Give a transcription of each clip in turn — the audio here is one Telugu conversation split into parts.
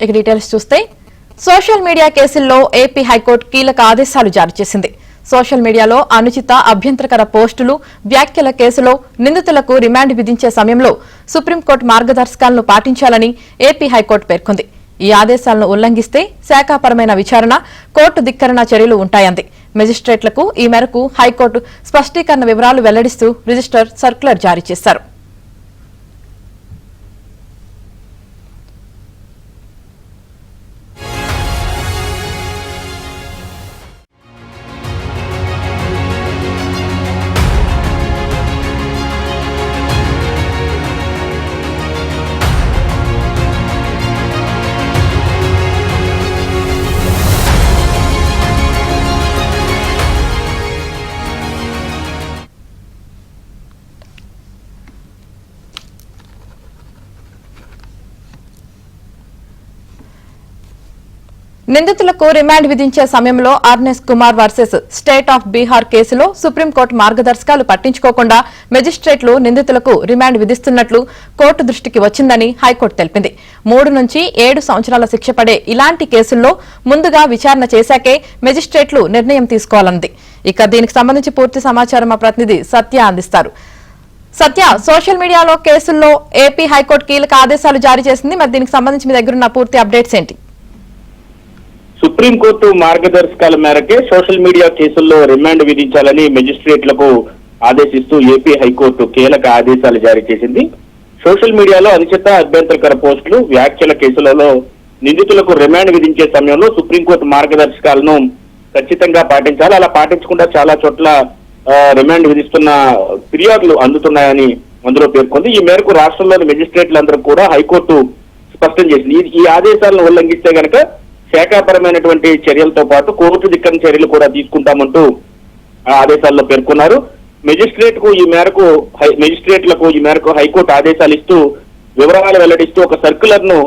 ఇక డీటెయిల్స్ చూస్తే సోషల్ మీడియా కేసుల్లో ఏపీ హైకోర్టు కీలక ఆదేశాలు జారీ చేసింది. సోషల్ మీడియాలో అనుచిత అభ్యంతరకర పోస్టులు వ్యాఖ్యల కేసులో నిందితులకు రిమాండ్ విధించే సమయంలో సుప్రీంకోర్టు మార్గదర్శకాలను పాటించాలని ఏపీ హైకోర్టు పేర్కొంది. ఈ ఆదేశాలను ఉల్లంఘిస్తే శాఖాపరమైన విచారణ, కోర్టు ధిక్కరణ చర్యలు ఉంటాయంది. మెజిస్ట్రేట్లకు ఈ మేరకు హైకోర్టు స్పష్టీకరణ వివరాలు వెల్లడిస్తూ రిజిస్టర్ సర్క్యులర్ జారీ చేశారు. నిందితులకు రిమాండ్ విధించే సమయంలో Arnesh Kumar versus state of Bihar కేసులో సుప్రీంకోర్టు మార్గదర్శకాలు పట్టించుకోకుండా మెజిస్ట్రేట్లు నిందితులకు రిమాండ్ విధిస్తున్నట్లు కోర్టు దృష్టికి వచ్చిందని హైకోర్టు తెలిపింది. 3 నుంచి 7 సంవత్సరాల శిక్ష పడే ఇలాంటి కేసుల్లో ముందుగా విచారణ చేశాకే మెజిస్ట్రేట్లు నిర్ణయం తీసుకోవాలన్నది. ఇక దీనికి సంబంధించి పూర్తి సమాచారం మా ప్రతినిధి సత్య అందిస్తారు. సత్య, సోషల్ మీడియాలో కేసుల్లో ఏపీ హైకోర్టు కీలక ఆదేశాలు జారీ చేసింది. మరి దీనికి సంబంధించి మీ దగ్గరున్న పూర్తి అప్డేట్స్ ఏంటి? సుప్రీంకోర్టు మార్గదర్శకాల మేరకే సోషల్ మీడియా కేసుల్లో రిమాండ్ విధించాలని మెజిస్ట్రేట్లకు ఆదేశిస్తూ ఏపీ హైకోర్టు కీలక ఆదేశాలు జారీ చేసింది. సోషల్ మీడియాలో అనుచిత అభ్యంతరకర పోస్టులు వ్యాఖ్యల కేసులలో నిందితులకు రిమాండ్ విధించే సమయంలో సుప్రీంకోర్టు మార్గదర్శకాలను ఖచ్చితంగా పాటించాలి. అలా పాటించకుండా చాలా చోట్ల రిమాండ్ విధిస్తున్న ఫిర్యాదులు అందుతున్నాయని అందులో పేర్కొంది. ఈ మేరకు రాష్ట్రంలోని మెజిస్ట్రేట్లందరూ కూడా హైకోర్టు స్పష్టం చేసింది. ఈ ఆదేశాలను ఉల్లంఘిస్తే గనక శాఖాపరమైనటువంటి చర్యలతో పాటు కోర్టు ధిక్కరణ చర్యలు కూడా తీసుకుంటామంటూ ఆదేశాల్లో పేర్కొన్నారు. మెజిస్ట్రేట్లకు ఈ మేరకు హైకోర్టు ఆదేశాలు ఇస్తూ వివరాలు వెల్లడిస్తూ ఒక సర్క్యులర్ ను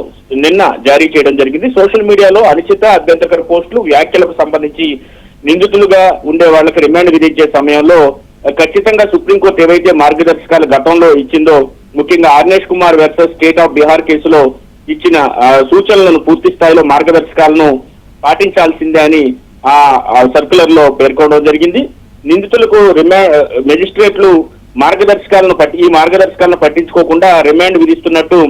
నిన్న జారీ చేయడం జరిగింది. సోషల్ మీడియాలో అనుచిత అభ్యంతరకర పోస్టులు వ్యాఖ్యలకు సంబంధించి నిందితులుగా ఉండే వాళ్ళకి రిమాండ్ విధించే సమయంలో ఖచ్చితంగా సుప్రీంకోర్టు ఏవైతే మార్గదర్శకాలు గతంలో ఇచ్చిందో, ముఖ్యంగా Arnesh Kumar versus state of Bihar కేసులో ఇచ్చిన సూచనలను పూర్తి స్థాయిలో మార్గదర్శకాలను పాటించాల్సిందే అని ఆ సర్క్యులర్ లో పేర్కొనడం జరిగింది. నిందితులకు మెజిస్ట్రేట్లు ఈ మార్గదర్శకాలను పట్టించుకోకుండా రిమాండ్ విధిస్తున్నట్టు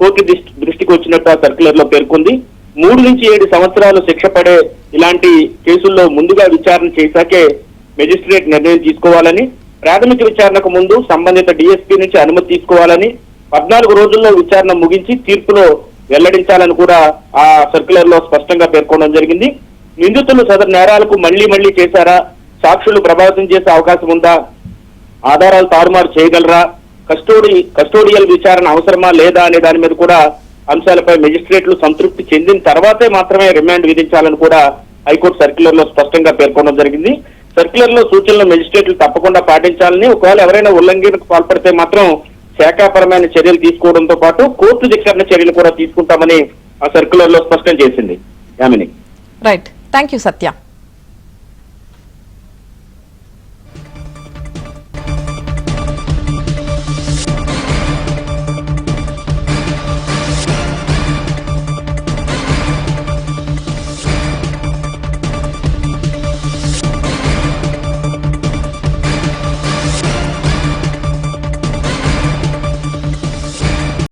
కోర్టు దృష్టికి వచ్చినట్టు ఆ సర్క్యులర్ లో పేర్కొంది. 3 నుంచి 7 సంవత్సరాలు శిక్ష పడే ఇలాంటి కేసుల్లో ముందుగా విచారణ చేశాకే మెజిస్ట్రేట్ నిర్ణయం తీసుకోవాలని, ప్రాథమిక విచారణకు ముందు సంబంధిత డిఎస్పీ నుంచి అనుమతి తీసుకోవాలని, 14 రోజుల్లో విచారణ ముగించి తీర్పులో వెల్లడించాలని కూడా ఆ సర్క్యులర్ లో స్పష్టంగా పేర్కొనడం జరిగింది. నిందితులు సదరు నేరాలకు మళ్లీ చేశారా, సాక్షులు ప్రభావితం చేసే అవకాశం ఉందా, ఆధారాలు తారుమారు చేయగలరా, కస్టోడియల్ విచారణ అవసరమా లేదా అనే దాని మీద కూడా అంశాలపై మెజిస్ట్రేట్లు సంతృప్తి చెందిన తర్వాతే మాత్రమే రిమాండ్ విధించాలని కూడా హైకోర్టు సర్క్యులర్ లో స్పష్టంగా పేర్కొనడం జరిగింది. సర్క్యులర్ లో సూచనలు మెజిస్ట్రేట్లు తప్పకుండా పాటించాలని, ఒకవేళ ఎవరైనా ఉల్లంఘనకు పాల్పడితే మాత్రం శాఖాపరమైన చర్యలు తీసుకోవడంతో పాటు కోర్టు ధిక్కరణ చర్యలు కూడా తీసుకుంటామని ఆ సర్క్యులర్ లో స్పష్టం చేసింది. Yamini. Right, thank you Satya.